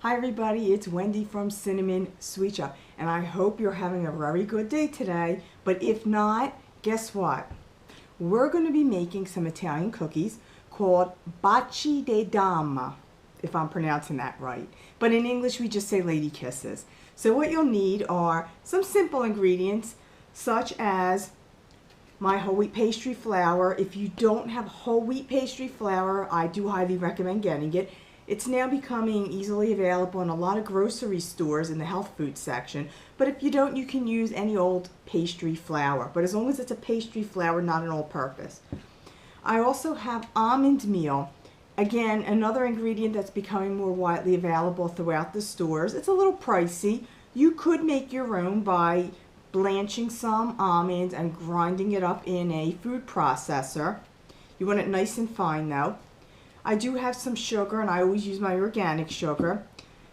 Hi everybody, it's Wendy from Cinnamon Sweet Shop, and I hope you're having a very good day today. But if not, guess what? We're going to be making some Italian cookies called Baci di Dama, if I'm pronouncing that right. But in English we just say lady kisses. So what you'll need are some simple ingredients such as my whole wheat pastry flour. If you don't have whole wheat pastry flour, I do highly recommend getting it. It's now becoming easily available in a lot of grocery stores in the health food section. But if you don't, you can use any old pastry flour. But as long as it's a pastry flour, not an all-purpose. I also have almond meal. Again, another ingredient that's becoming more widely available throughout the stores. It's a little pricey. You could make your own by blanching some almonds and grinding it up in a food processor. You want it nice and fine though. I do have some sugar, and I always use my organic sugar.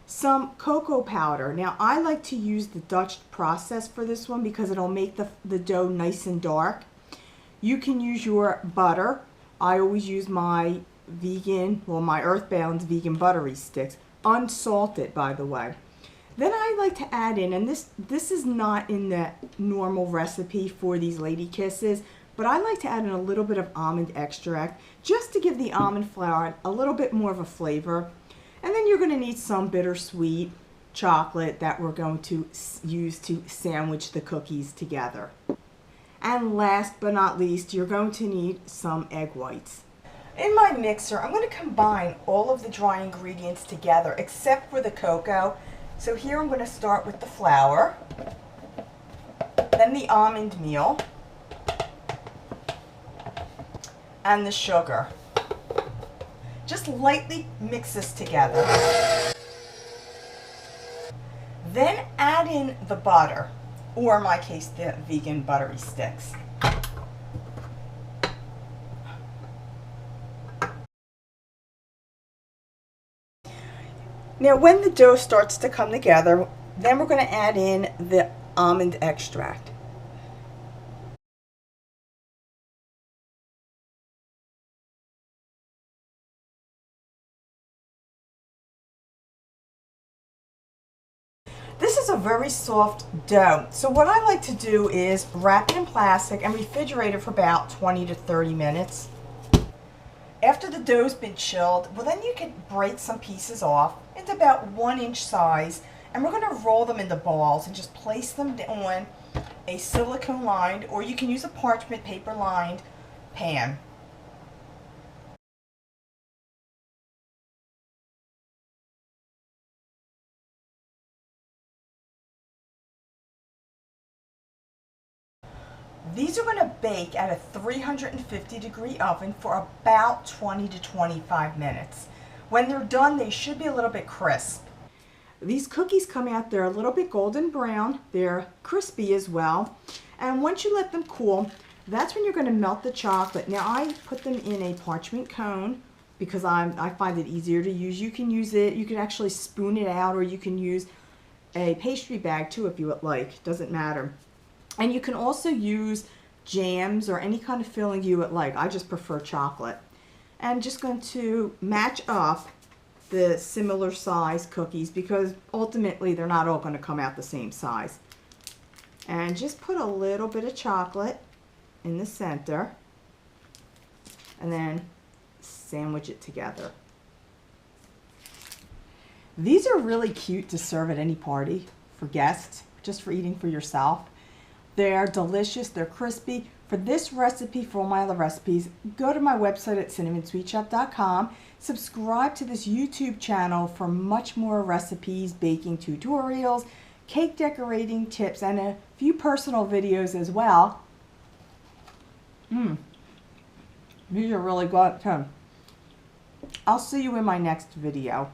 Some cocoa powder. Now I like to use the Dutch process for this one because it'll make the dough nice and dark. You can use your butter. I always use my my Earthbound vegan buttery sticks, unsalted by the way. Then I like to add in, and this is not in the normal recipe for these lady kisses, but I like to add in a little bit of almond extract just to give the almond flour a little bit more of a flavor. And then you're going to need some bittersweet chocolate that we're going to use to sandwich the cookies together. And last but not least, you're going to need some egg whites. In my mixer, I'm going to combine all of the dry ingredients together except for the cocoa. So here I'm going to start with the flour, then the almond meal, and the sugar. Just lightly mix this together. Then add in the butter, or in my case the vegan buttery sticks. Now when the dough starts to come together, then we're going to add in the almond extract. This is a very soft dough, so what I like to do is wrap it in plastic and refrigerate it for about 20 to 30 minutes. After the dough's been chilled, well then you can break some pieces off into about 1-inch size, and we're going to roll them into balls and just place them on a silicone lined, or you can use a parchment paper lined pan. These are going to bake at a 350-degree oven for about 20 to 25 minutes. When they're done, they should be a little bit crisp. These cookies come out, they're a little bit golden brown, they're crispy as well. And once you let them cool, that's when you're going to melt the chocolate. Now I put them in a parchment cone because I find it easier to use. You can actually spoon it out, or you can use a pastry bag too if you would like, doesn't matter. And you can also use jams or any kind of filling you would like. I just prefer chocolate. I'm just going to match up the similar size cookies because ultimately they're not all going to come out the same size. And just put a little bit of chocolate in the center and then sandwich it together. These are really cute to serve at any party for guests, just for eating for yourself. They're delicious, they're crispy. For this recipe, for all my other recipes, go to my website at cinnamonsweetshop.com. Subscribe to this YouTube channel for much more recipes, baking tutorials, cake decorating tips, and a few personal videos as well. These are really good too. I'll see you in my next video.